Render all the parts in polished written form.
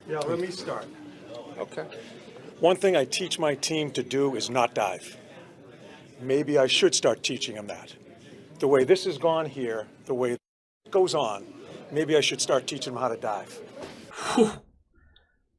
Yeah, let me start. Okay. One thing I teach my team to do is not dive. Maybe I should start teaching them that. The way this has gone here, the way it goes on, maybe I should start teaching them how to dive. Whew.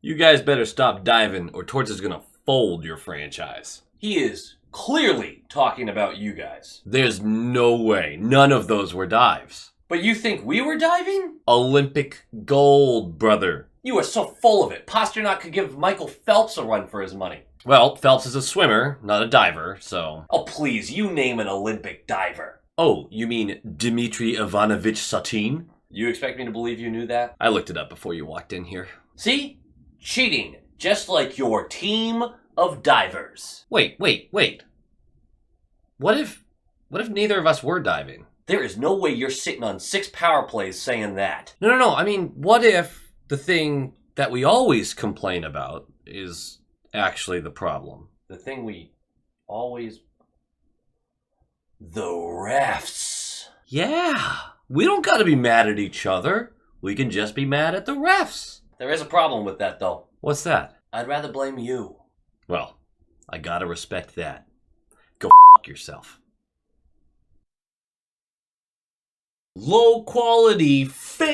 You guys better stop diving or Torts is gonna fold your franchise. He is clearly talking about you guys. There's no way none of those were dives. But you think we were diving? Olympic gold, brother. You are so full of it. Pasternak could give Michael Phelps a run for his money. Well, Phelps is a swimmer, not a diver, so... Oh, please, you name an Olympic diver. Oh, you mean Dmitry Ivanovich Satin? You expect me to believe you knew that? I looked it up before you walked in here. See? Cheating, just like your team of divers. Wait. What if neither of us were diving? There is no way you're sitting on 6 power plays saying that. No. I mean, what if the thing that we always complain about is actually the problem? The thing we always... The refs. Yeah, we don't gotta be mad at each other. We can just be mad at the refs. There is a problem with that, though. What's that? I'd rather blame you. Well, I gotta respect that. Go f*** yourself. Low quality fans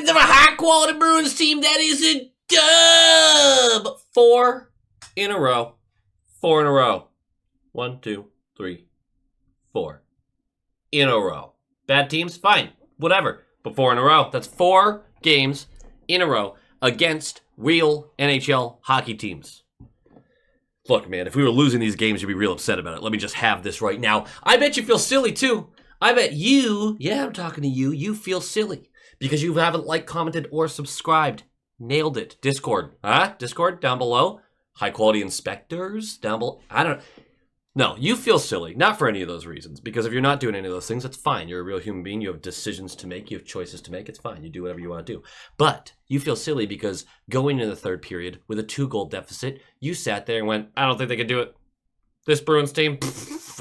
of a high quality Bruins team that is a dub. 4 in a row. 4 in a row. 1, 2, 3, 4 in a row. Bad teams? Fine. Whatever. But 4 in a row. That's 4 games in a row against real NHL hockey teams. Look, man, if we were losing these games, you'd be real upset about it. Let me just have this right now. I bet you feel silly, too. I bet you, yeah, I'm talking to you, you feel silly because you haven't liked, commented, or subscribed. Nailed it. Discord. Huh? Discord down below. High quality inspectors down below. I don't know. No, you feel silly. Not for any of those reasons. Because if you're not doing any of those things, that's fine. You're a real human being. You have decisions to make. You have choices to make. It's fine. You do whatever you want to do. But you feel silly because going into the third period with a 2-goal deficit, you sat there and went, I don't think they can do it. This Bruins team,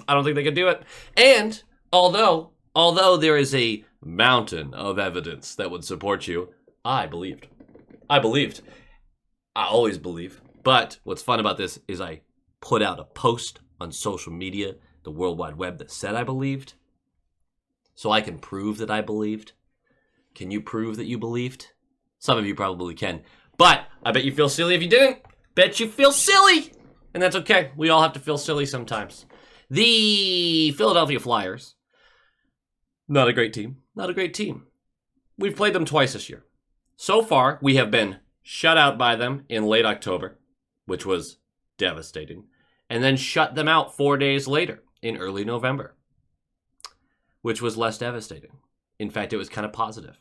I don't think they can do it. And although there is a mountain of evidence that would support you, I believed. I always believe. But what's fun about this is I put out a post on social media, the World Wide Web, that said I believed. So I can prove that I believed. Can you prove that you believed? Some of you probably can. But I bet you feel silly if you didn't. Bet you feel silly. And that's okay. We all have to feel silly sometimes. The Philadelphia Flyers. Not a great team. Not a great team. We've played them twice this year. So far, we have been shut out by them in late October, which was devastating, and then shut them out 4 days later in early November, which was less devastating. In fact, it was kind of positive.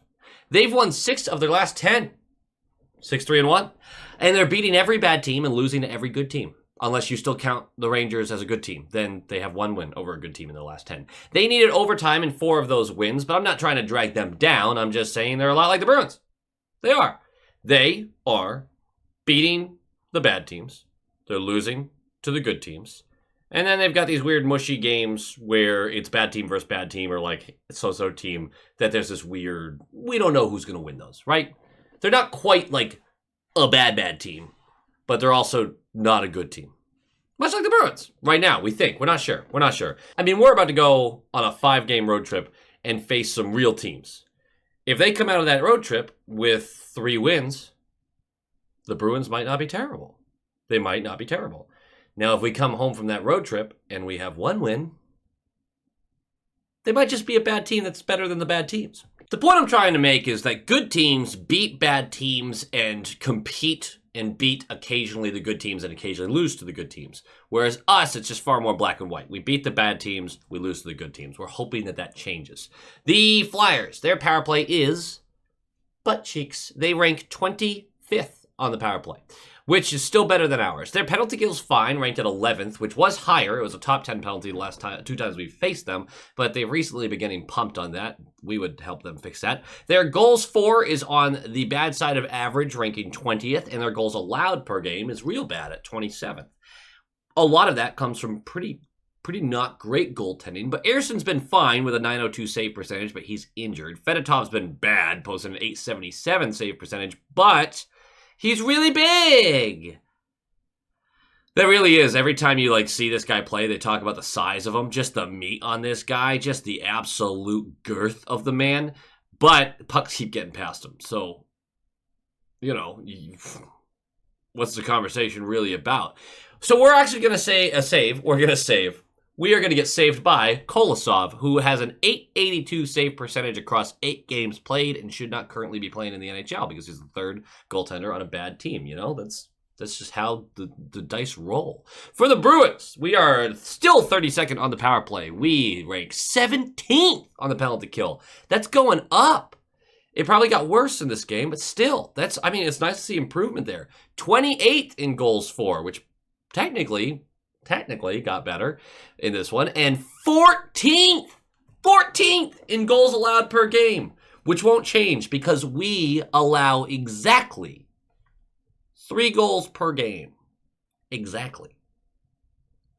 They've won 6 of their last 10. 6-3-1. And they're beating every bad team and losing to every good team. Unless you still count the Rangers as a good team. Then they have 1 win over a good team in their last 10. They needed overtime in 4 of those wins, but I'm not trying to drag them down. I'm just saying they're a lot like the Bruins. They are. They are beating the bad teams. They're losing to the good teams. And then they've got these weird mushy games where it's bad team versus bad team or like so-so team that there's this weird, we don't know who's going to win those, right? They're not quite like a bad team, but they're also not a good team. Much like the Bruins right now, we think. We're not sure. I mean, we're about to go on a 5-game road trip and face some real teams. If they come out of that road trip with 3 wins, the Bruins might not be terrible. They might not be terrible. Now, if we come home from that road trip and we have 1 win, they might just be a bad team that's better than the bad teams. The point I'm trying to make is that good teams beat bad teams and compete and beat occasionally the good teams and occasionally lose to the good teams. Whereas us, it's just far more black and white. We beat the bad teams, we lose to the good teams. We're hoping that that changes. The Flyers, their power play is butt cheeks. They rank 25th on the power play, which is still better than ours. Their penalty kill's fine, ranked at 11th, which was higher. It was a top 10 penalty the last 2 times we faced them, but they've recently been getting pumped on that. We would help them fix that. Their goals for is on the bad side of average, ranking 20th, and their goals allowed per game is real bad at 27th. A lot of that comes from pretty pretty not great goaltending. But Erson's been fine with a .902 save percentage, but he's injured. Fedotov's been bad, posting an .877 save percentage, but he's really big. That really is. Every time you see this guy play, they talk about the size of him, just the meat on this guy, just the absolute girth of the man. But pucks keep getting past him. So, what's the conversation really about? So we're actually going to say a save. We're going to save. We are going to get saved by Kolosov, who has an .882 save percentage across 8 games played and should not currently be playing in the NHL because he's the third goaltender on a bad team. That's just how the dice roll. For the Bruins, we are still 32nd on the power play. We rank 17th on the penalty kill. That's going up. It probably got worse in this game, but still, it's nice to see improvement there. 28th in goals for, which technically got better in this one, and 14th in goals allowed per game, which won't change because we allow exactly 3 goals per game. Exactly.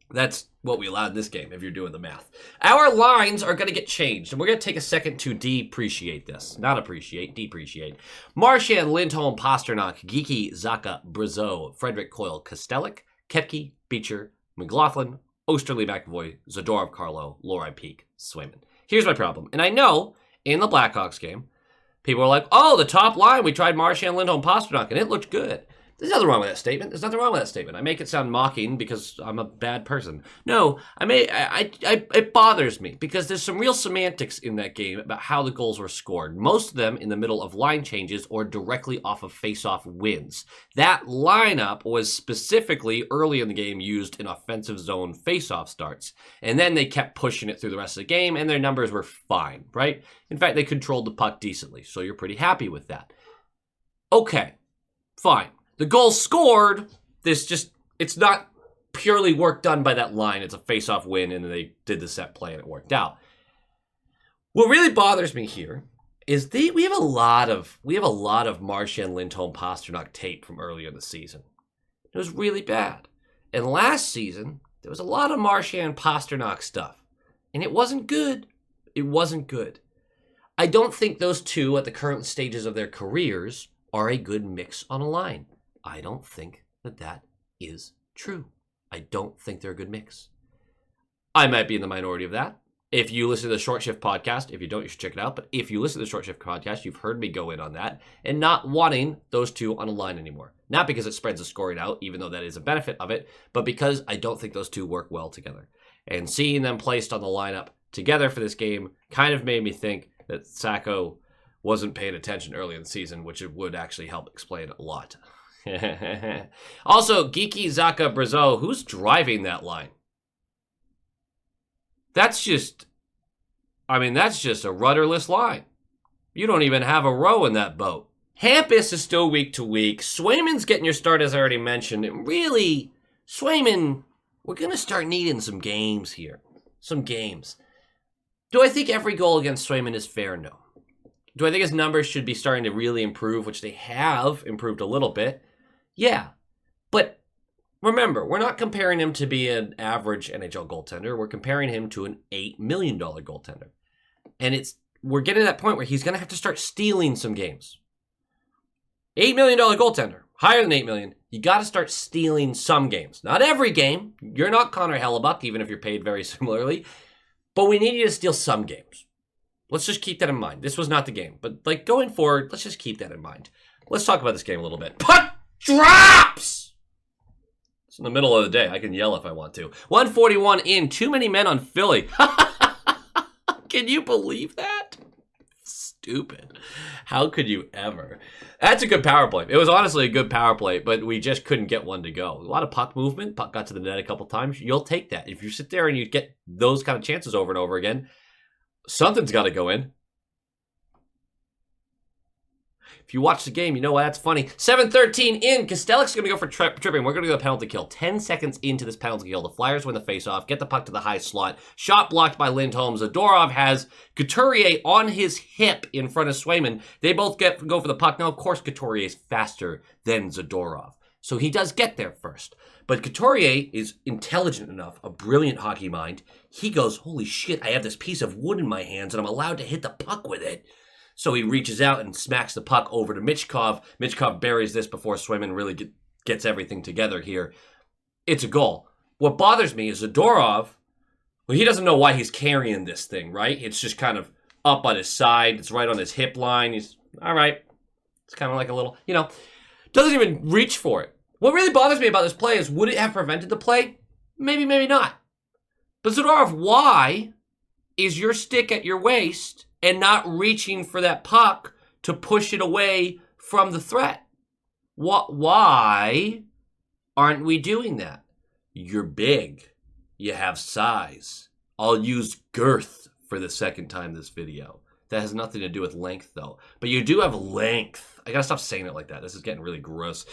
That's what we allowed in this game, if you're doing the math. Our lines are going to get changed, and we're going to take a second to depreciate this. Not appreciate, depreciate. Marchand, Lindholm, Pasternak, Geeky, Zaka, Brazeau, Frederick, Coyle, Kostelik, Kepke, Beecher, McLaughlin, Osterley, McAvoy, Zadorov, Carlo, Lori, Peak, Swayman. Here's my problem. And I know in the Blackhawks game, people are like, oh, the top line, we tried Marchand, Lindholm, Pasternak, and it looked good. There's nothing wrong with that statement. I make it sound mocking because I'm a bad person. No, it bothers me because there's some real semantics in that game about how the goals were scored. Most of them in the middle of line changes or directly off of face-off wins. That lineup was specifically early in the game used in offensive zone face-off starts. And then they kept pushing it through the rest of the game and their numbers were fine, right? In fact, they controlled the puck decently. So you're pretty happy with that. Okay, fine. The goal scored, it's not purely work done by that line. It's a face-off win, and they did the set play, and it worked out. What really bothers me here is we have a lot of Marchand, Lindholm, Pasternak tape from earlier in the season. It was really bad. And last season, there was a lot of Marchand, Pasternak stuff, and it wasn't good. It wasn't good. I don't think those two, at the current stages of their careers, are a good mix on a line. I don't think that is true. I don't think they're a good mix. I might be in the minority of that. If you listen to the Short Shift podcast, if you don't, you should check it out. But if you listen to the Short Shift podcast, you've heard me go in on that and not wanting those two on a line anymore. Not because it spreads the scoring out, even though that is a benefit of it, but because I don't think those two work well together. And seeing them placed on the lineup together for this game kind of made me think that Sacco wasn't paying attention early in the season, which it would actually help explain a lot. Also, Geeky, Zaka, Brazeau, who's driving that line? That's just a rudderless line. You don't even have a row in that boat. Hampus is still week to week. Swayman's getting your start, as I already mentioned. And really, Swayman, we're going to start needing some games here. Some games. Do I think every goal against Swayman is fair? No. Do I think his numbers should be starting to really improve, which they have improved a little bit? Yeah, but remember, we're not comparing him to be an average NHL goaltender. We're comparing him to an $8 million goaltender. And we're getting to that point where he's going to have to start stealing some games. $8 million goaltender, higher than $8 million. You got to start stealing some games. Not every game. You're not Connor Hellebuck, even if you're paid very similarly. But we need you to steal some games. Let's just keep that in mind. This was not the game. But going forward, let's just keep that in mind. Let's talk about this game a little bit. Puck drops! It's in the middle of the day. I can yell if I want to. 141 in. Too many men on Philly. Can you believe that? Stupid. How could you ever? That's a good power play. It was honestly a good power play, but we just couldn't get one to go. A lot of puck movement. Puck got to the net a couple times. You'll take that. If you sit there and you get those kind of chances over and over again, something's got to go in. If you watch the game, you know why that's funny. 7:13 in. Kostelik's going to go for tripping. We're going to go penalty kill. 10 seconds into this penalty kill. The Flyers win the faceoff. Get the puck to the high slot. Shot blocked by Lindholm. Zadorov has Couturier on his hip in front of Swayman. They both go for the puck. Now, of course, Couturier is faster than Zadorov. So he does get there first. But Couturier is intelligent enough, a brilliant hockey mind. He goes, holy shit, I have this piece of wood in my hands and I'm allowed to hit the puck with it. So he reaches out and smacks the puck over to Michkov. Michkov buries this before Swayman really gets everything together here. It's a goal. What bothers me is Zadorov, well, he doesn't know why he's carrying this thing, right? It's just kind of up on his side. It's right on his hip line. He's, all right. It's kind of like a little, doesn't even reach for it. What really bothers me about this play is, would it have prevented the play? Maybe, maybe not. But Zadorov, why is your stick at your waist and not reaching for that puck to push it away from the threat? Why aren't we doing that? You're big. You have size. I'll use girth for the second time this video. That has nothing to do with length, though. But you do have length. I gotta stop saying it like that. This is getting really gross.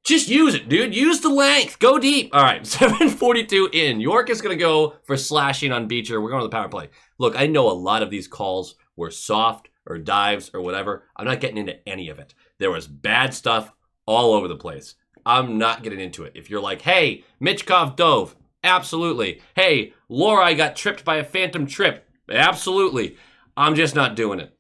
Just use it, dude. Use the length. Go deep. All right, 7:42 in. York is going to go for slashing on Beecher. We're going to the power play. Look, I know a lot of these calls were soft or dives or whatever. I'm not getting into any of it. There was bad stuff all over the place. I'm not getting into it. If you're like, hey, Michkov dove. Absolutely. Hey, Lori got tripped by a phantom trip. Absolutely. I'm just not doing it.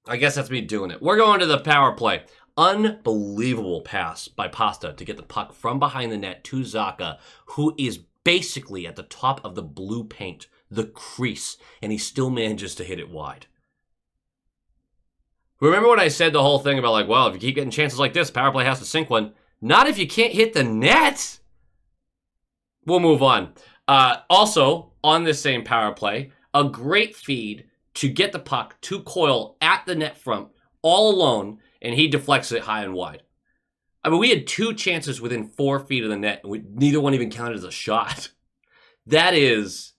I guess that's me doing it. We're going to the power play. Unbelievable pass by Pasta to get the puck from behind the net to Zacha, who is basically at the top of the blue paint, the crease, and he still manages to hit it wide. Remember when I said the whole thing about, like, well, if you keep getting chances like this, power play has to sink one. Not if you can't hit the net. We'll move on. Also, on this same power play, a great feed to get the puck to Coyle at the net front, all alone, and he deflects it high and wide. I mean, we had 2 chances within 4 feet of the net, and neither one even counted as a shot. That is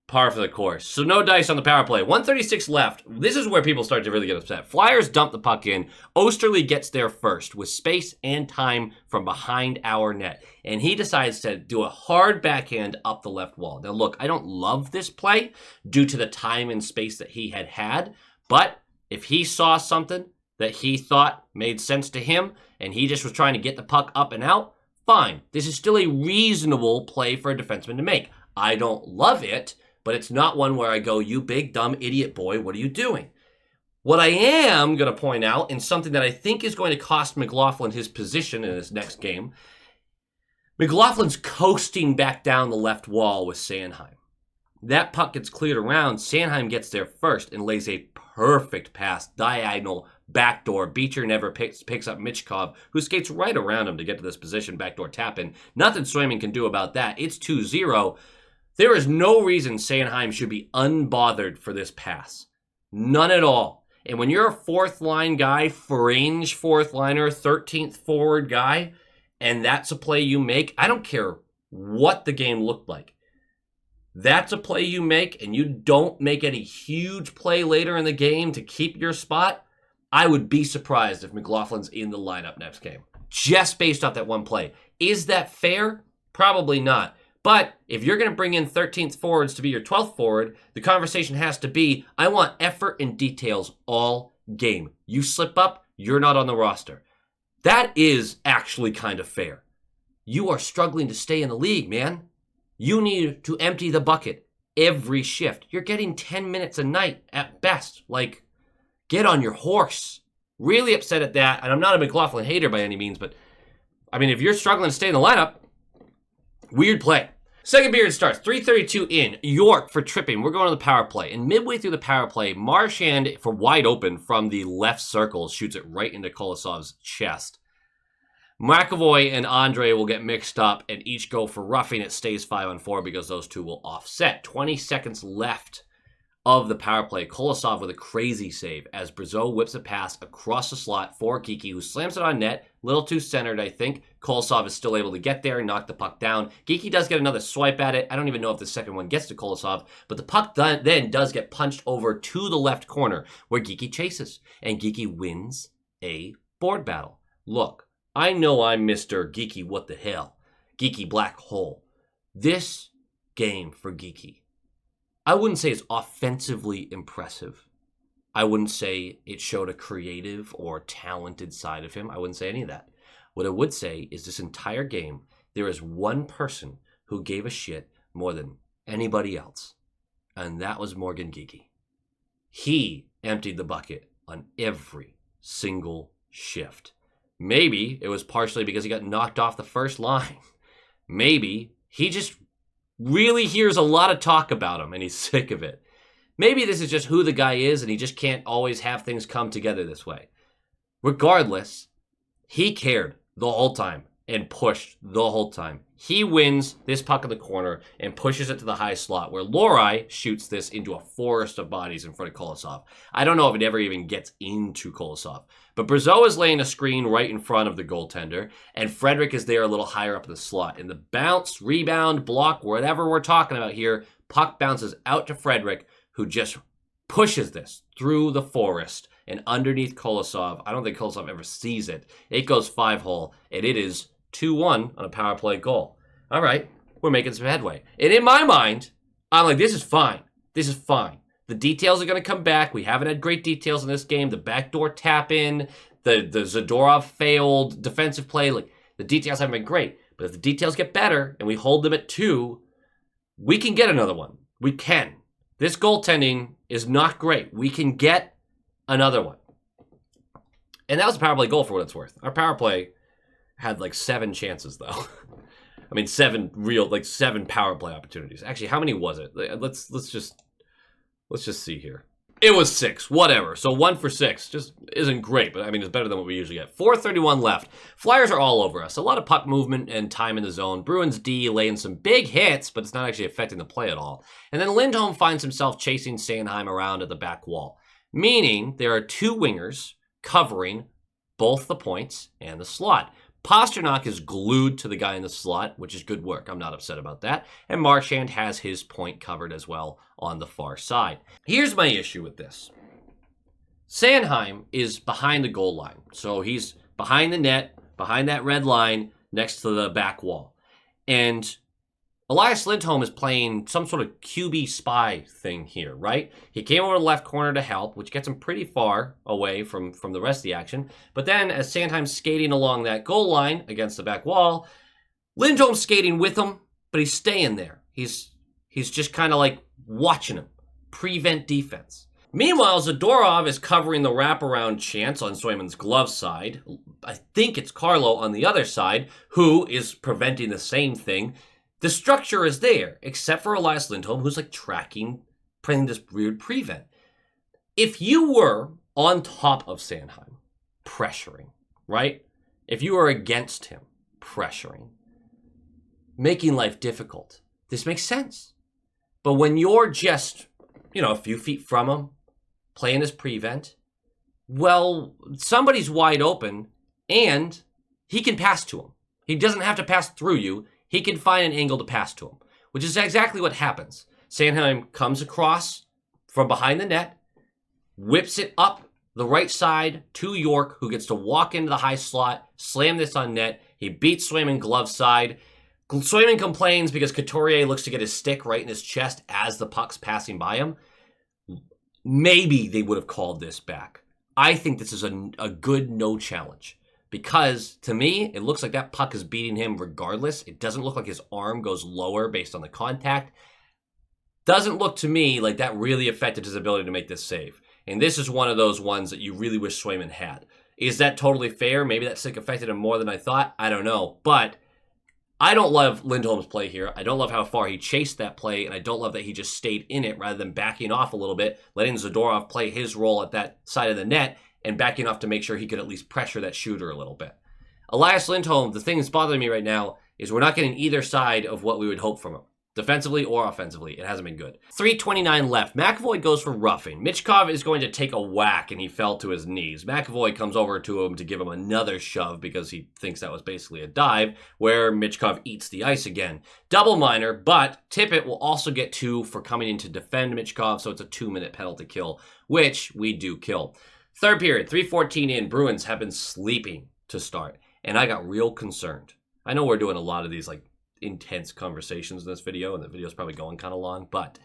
par for the course. So no dice on the power play. 1:36 left. This is where people start to really get upset. Flyers dump the puck in. Osterley gets there first with space and time from behind our net. And he decides to do a hard backhand up the left wall. Now look, I don't love this play due to the time and space that he had. But if he saw something that he thought made sense to him and he just was trying to get the puck up and out, fine. This is still a reasonable play for a defenseman to make. I don't love it, but it's not one where I go, you big, dumb, idiot boy, what are you doing? What I am going to point out, and something that I think is going to cost McLaughlin his position in his next game, McLaughlin's coasting back down the left wall with Sanheim. That puck gets cleared around. Sanheim gets there first and lays a perfect pass, diagonal, backdoor. Beecher never picks up Michkov, who skates right around him to get to this position, backdoor tap in. Nothing Swayman can do about that. It's 2-0. There is no reason Sanheim should be unbothered for this pass. None at all. And when you're a 4th line guy, fringe 4th liner, 13th forward guy, and that's a play you make, I don't care what the game looked like. That's a play you make, and you don't make any huge play later in the game to keep your spot, I would be surprised if McLaughlin's in the lineup next game. Just based off that one play. Is that fair? Probably not. But if you're going to bring in 13th forwards to be your 12th forward, the conversation has to be, I want effort and details all game. You slip up, you're not on the roster. That is actually kind of fair. You are struggling to stay in the league, man. You need to empty the bucket every shift. You're getting 10 minutes a night at best. Like, get on your horse. Really upset at that. And I'm not a McLaughlin hater by any means, but I mean, if you're struggling to stay in the lineup, weird play. Second period starts, 3:32 in. York for tripping. We're going to the power play. And midway through the power play, Marchand, for wide open from the left circle, shoots it right into Kolosov's chest. McAvoy and Andre will get mixed up and each go for roughing. It stays 5-on-4 because those two will offset. 20 seconds left of the power play. Kolosov with a crazy save as Brazeau whips a pass across the slot for Geekie, who slams it on net. Little too centered, I think. Kolosov is still able to get there and knock the puck down. Geekie does get another swipe at it. I don't even know if the second one gets to Kolosov, but the puck then does get punched over to the left corner where Geekie chases, and Geekie wins a board battle. Look, I know I'm Mr. Geekie what the hell. Geekie black hole. This game for Geekie, I wouldn't say it's offensively impressive. I wouldn't say it showed a creative or talented side of him. I wouldn't say any of that. What I would say is this entire game, there is one person who gave a shit more than anybody else, and that was Morgan Geekie. He emptied the bucket on every single shift. Maybe it was partially because he got knocked off the first line. Maybe he just really hears a lot of talk about him and he's sick of it. Maybe this is just who the guy is and he just can't always have things come together this way. Regardless, he cared the whole time and pushed the whole time. He wins this puck in the corner and pushes it to the high slot where Lohrei shoots this into a forest of bodies in front of Kolosov. I don't know if it ever even gets into Kolosov. But Brazeau is laying a screen right in front of the goaltender, and Frederic is there a little higher up in the slot. And the bounce, rebound, block, whatever we're talking about here, puck bounces out to Frederic, who just pushes this through the forest and underneath Kolosov. I don't think Kolosov ever sees it. It goes 5-hole, and it is 2-1 on a power play goal. All right, we're making some headway. And in my mind, I'm like, this is fine. This is fine. The details are going to come back. We haven't had great details in this game. The backdoor tap in, the Zadorov failed defensive play. Like, the details haven't been great. But if the details get better and we hold them at 2, we can get another one. We can. This goaltending is not great. We can get another one. And that was a power play goal for what it's worth. Our power play had like 7 chances, though. I mean, 7 power play opportunities. Actually, how many was it? Let's just see here. It was 6, whatever. So 1 for 6 just isn't great, but I mean, it's better than what we usually get. 4:31 left. Flyers are all over us. A lot of puck movement and time in the zone. Bruins D laying some big hits, but it's not actually affecting the play at all. And then Lindholm finds himself chasing Sanheim around at the back wall, meaning there are 2 wingers covering both the points and the slot. Pasternak is glued to the guy in the slot, which is good work. I'm not upset about that. And Marchand has his point covered as well on the far side. Here's my issue with this. Sanheim is behind the goal line. So he's behind the net, behind that red line, next to the back wall. And Elias Lindholm is playing some sort of QB spy thing here, right? He came over to the left corner to help, which gets him pretty far away from the rest of the action. But then as Sanheim's skating along that goal line against the back wall, Lindholm's skating with him, but he's staying there. He's just kind of like watching him. Prevent defense. Meanwhile, Zadorov is covering the wraparound chance on Swayman's glove side. I think it's Carlo on the other side, who is preventing the same thing. The structure is there, except for Elias Lindholm, who's like playing this weird prevent. If you were on top of Sanheim, pressuring, right? If you were against him, pressuring, making life difficult, this makes sense. But when you're just, a few feet from him, playing this prevent, well, somebody's wide open, and he can pass to him. He doesn't have to pass through you. He can find an angle to pass to him, which is exactly what happens. Sanheim comes across from behind the net, whips it up the right side to York, who gets to walk into the high slot, slam this on net. He beats Swayman glove side. Swayman complains because Couturier looks to get his stick right in his chest as the puck's passing by him. Maybe they would have called this back. I think this is a good no challenge. Because, to me, it looks like that puck is beating him regardless. It doesn't look like his arm goes lower based on the contact. Doesn't look to me like that really affected his ability to make this save. And this is one of those ones that you really wish Swayman had. Is that totally fair? Maybe that stick affected him more than I thought. I don't know. But I don't love Lindholm's play here. I don't love how far he chased that play. And I don't love that he just stayed in it rather than backing off a little bit, letting Zadorov play his role at that side of the net, and backing off to make sure he could at least pressure that shooter a little bit. Elias Lindholm, the thing that's bothering me right now is we're not getting either side of what we would hope from him. Defensively or offensively, it hasn't been good. 3:29 left. McAvoy goes for roughing. Michkov is going to take a whack, and he fell to his knees. McAvoy comes over to him to give him another shove because he thinks that was basically a dive, where Michkov eats the ice again. Double minor, but Tippett will also get 2 for coming in to defend Michkov, so it's a 2-minute penalty kill, which we do kill. Third period, 3:14 in. Bruins have been sleeping to start, and I got real concerned. I know we're doing a lot of these intense conversations in this video, and the video's probably going kind of long, but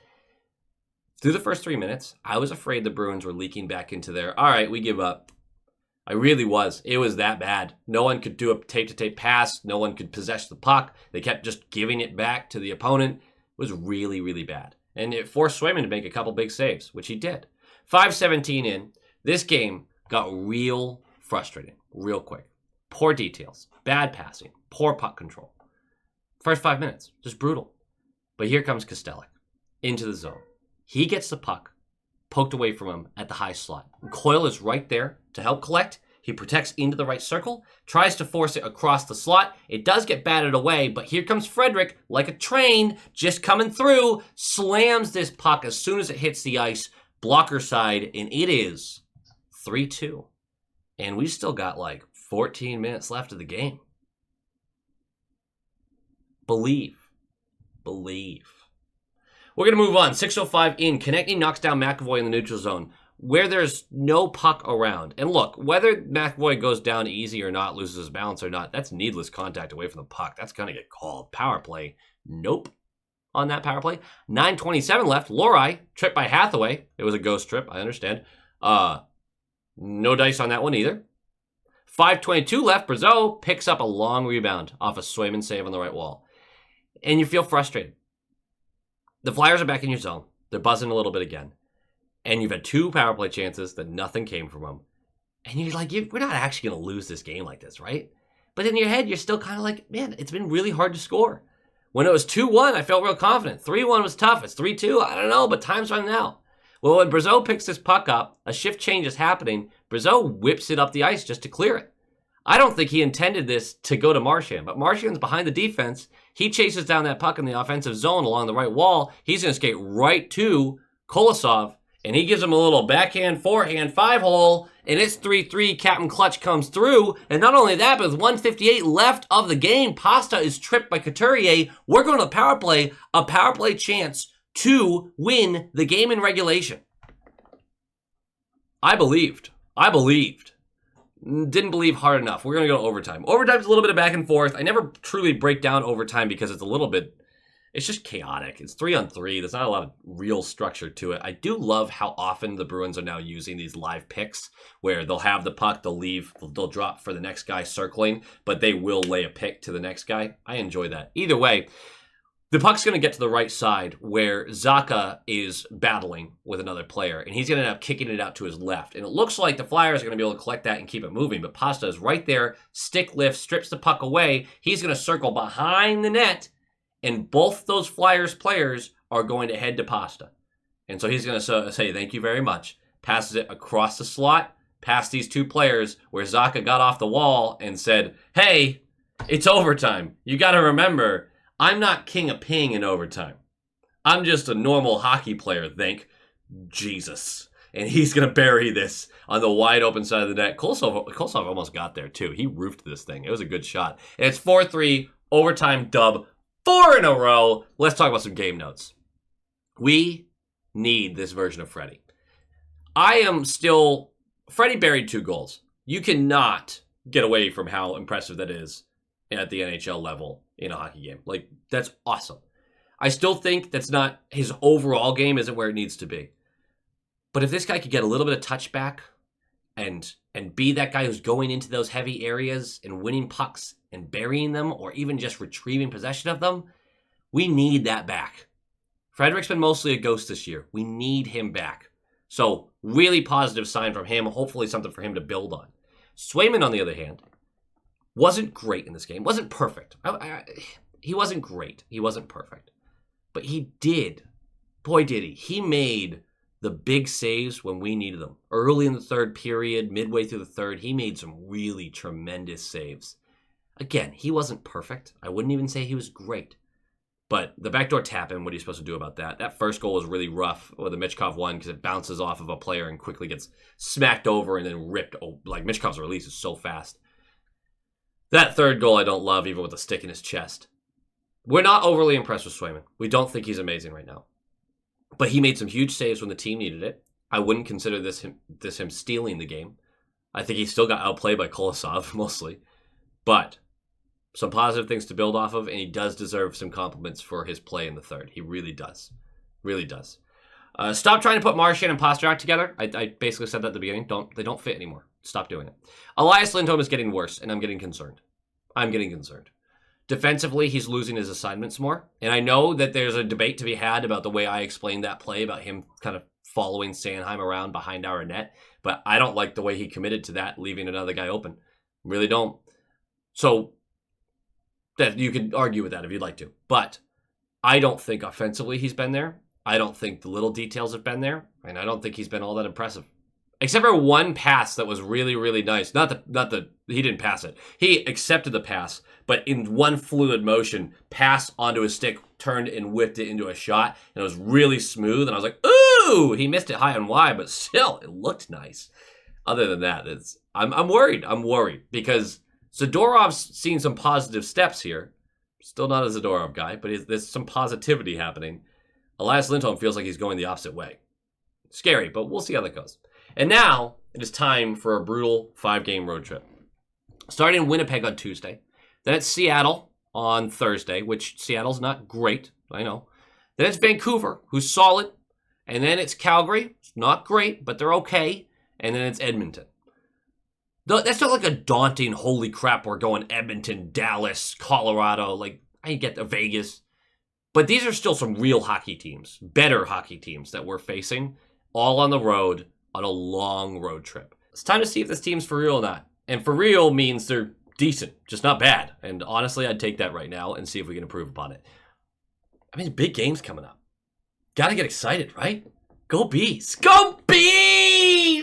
through the first 3 minutes, I was afraid the Bruins were leaking back into their, all right, we give up. I really was. It was that bad. No one could do a tape-to-tape pass. No one could possess the puck. They kept just giving it back to the opponent. It was really, really bad. And it forced Swayman to make a couple big saves, which he did. 5:17 in, this game got real frustrating, real quick. Poor details, bad passing, poor puck control. First 5 minutes, just brutal. But here comes Kostelic into the zone. He gets the puck poked away from him at the high slot. Coyle is right there to help collect. He protects into the right circle, tries to force it across the slot. It does get batted away, but here comes Frederic, like a train, just coming through, slams this puck as soon as it hits the ice, blocker side, and it is 3-2. And we still got like 14 minutes left of the game. Believe. We're going to move on. 6:05 in. Konechny knocks down McAvoy in the neutral zone where there's no puck around. And look, whether McAvoy goes down easy or not, loses his balance or not, that's needless contact away from the puck. That's going to get called. Power play. Nope. On that power play. 9:27 left. Lohrei, tripped by Hathaway. It was a ghost trip, I understand. No dice on that one either. 5:22 left. Brazeau picks up a long rebound off a Swayman save on the right wall. And you feel frustrated. The Flyers are back in your zone. They're buzzing a little bit again. And you've had 2 power play chances that nothing came from them. And you're like, we're not actually going to lose this game like this, right? But in your head, you're still kind of like, man, it's been really hard to score. When it was 2-1, I felt real confident. 3-1 was tough. It's 3-2. I don't know, but time's running out. Well, when Brazeau picks this puck up, a shift change is happening. Brazeau whips it up the ice just to clear it. I don't think he intended this to go to Marchand, but Marchand's behind the defense. He chases down that puck in the offensive zone along the right wall. He's going to skate right to Kolosov, and he gives him a little backhand, forehand, 5-hole, and it's 3-3. Captain Clutch comes through, and not only that, but with 1:58 left of the game, Pasta is tripped by Couturier. We're going to the power play, a power play chance to win the game in regulation. I believed. Didn't believe hard enough. We're going to go to overtime. Overtime's a little bit of back and forth. I never truly break down overtime because it's just chaotic. It's 3-on-3. There's not a lot of real structure to it. I do love how often the Bruins are now using these live picks where they'll have the puck, they'll drop for the next guy circling, but they will lay a pick to the next guy. I enjoy that. Either way, the puck's going to get to the right side where Zacha is battling with another player, and he's going to end up kicking it out to his left. And it looks like the Flyers are going to be able to collect that and keep it moving, but Pasta is right there, stick lift, strips the puck away. He's going to circle behind the net, and both those Flyers players are going to head to Pasta. And so he's going to say, thank you very much. Passes it across the slot, past these 2 players, where Zacha got off the wall and said, hey, it's overtime. You got to remember, I'm not king of ping in overtime. I'm just a normal hockey player, thank Jesus. And he's going to bury this on the wide open side of the net. Kolosov almost got there, too. He roofed this thing. It was a good shot. And it's 4-3, overtime dub, 4 in a row. Let's talk about some game notes. We need this version of Freddie. Freddie buried 2 goals. You cannot get away from how impressive that is at the NHL level in a hockey game. Like, that's awesome. I still think that's not, his overall game isn't where it needs to be. But if this guy could get a little bit of touchback and be that guy who's going into those heavy areas and winning pucks and burying them or even just retrieving possession of them, we need that back. Frederic's been mostly a ghost this year. We need him back. So, really positive sign from him. Hopefully something for him to build on. Swayman, on the other hand, wasn't great in this game. Wasn't perfect. He wasn't great. He wasn't perfect. But he did. Boy, did he. He made the big saves when we needed them. Early in the third period, midway through the third, he made some really tremendous saves. Again, he wasn't perfect. I wouldn't even say he was great. But the backdoor tap in, what are you supposed to do about that? That first goal was really rough with the Michkov one because it bounces off of a player and quickly gets smacked over and then ripped. Like, Michkov's release is so fast. That third goal I don't love, even with a stick in his chest. We're not overly impressed with Swayman. We don't think he's amazing right now. But he made some huge saves when the team needed it. I wouldn't consider this him stealing the game. I think he still got outplayed by Kolosov, mostly. But some positive things to build off of, and he does deserve some compliments for his play in the third. He really does. Really does. Stop trying to put Marchand and Pasternak together. I basically said that at the beginning. They don't fit anymore. stop doing it. Elias Lindholm is getting worse, and I'm getting concerned. Defensively, he's losing his assignments more. And I know that there's a debate to be had about the way I explained that play, about him kind of following Sanheim around behind our net. But I don't like the way he committed to that, leaving another guy open. Really don't. So that you could argue with that if you'd like to. But I don't think offensively he's been there. I don't think the little details have been there. And I don't think he's been all that impressive. Except for one pass that was really, really nice. Not the he didn't pass it. He accepted the pass, but in one fluid motion, passed onto his stick, turned and whipped it into a shot, and it was really smooth. And I was like, ooh, he missed it high and wide, but still, it looked nice. Other than that, I'm worried. I'm worried because Zadorov's seen some positive steps here. Still not a Zadorov guy, but there's some positivity happening. Elias Lindholm feels like he's going the opposite way. Scary, but we'll see how that goes. And now it is time for a brutal 5-game road trip. Starting in Winnipeg on Tuesday. Then it's Seattle on Thursday, which Seattle's not great, I know. Then it's Vancouver, who's solid. And then it's Calgary. It's not great, but they're okay. And then it's Edmonton. That's not like a daunting, holy crap, we're going Edmonton, Dallas, Colorado. Like, I get the Vegas. But these are still some real hockey teams, better hockey teams that we're facing, all on the road on a long road trip. It's time to see if this team's for real or not. And for real means they're decent, just not bad. And honestly, I'd take that right now and see if we can improve upon it. I mean, big games coming up. Gotta get excited, right? Go Bees! Go Bees!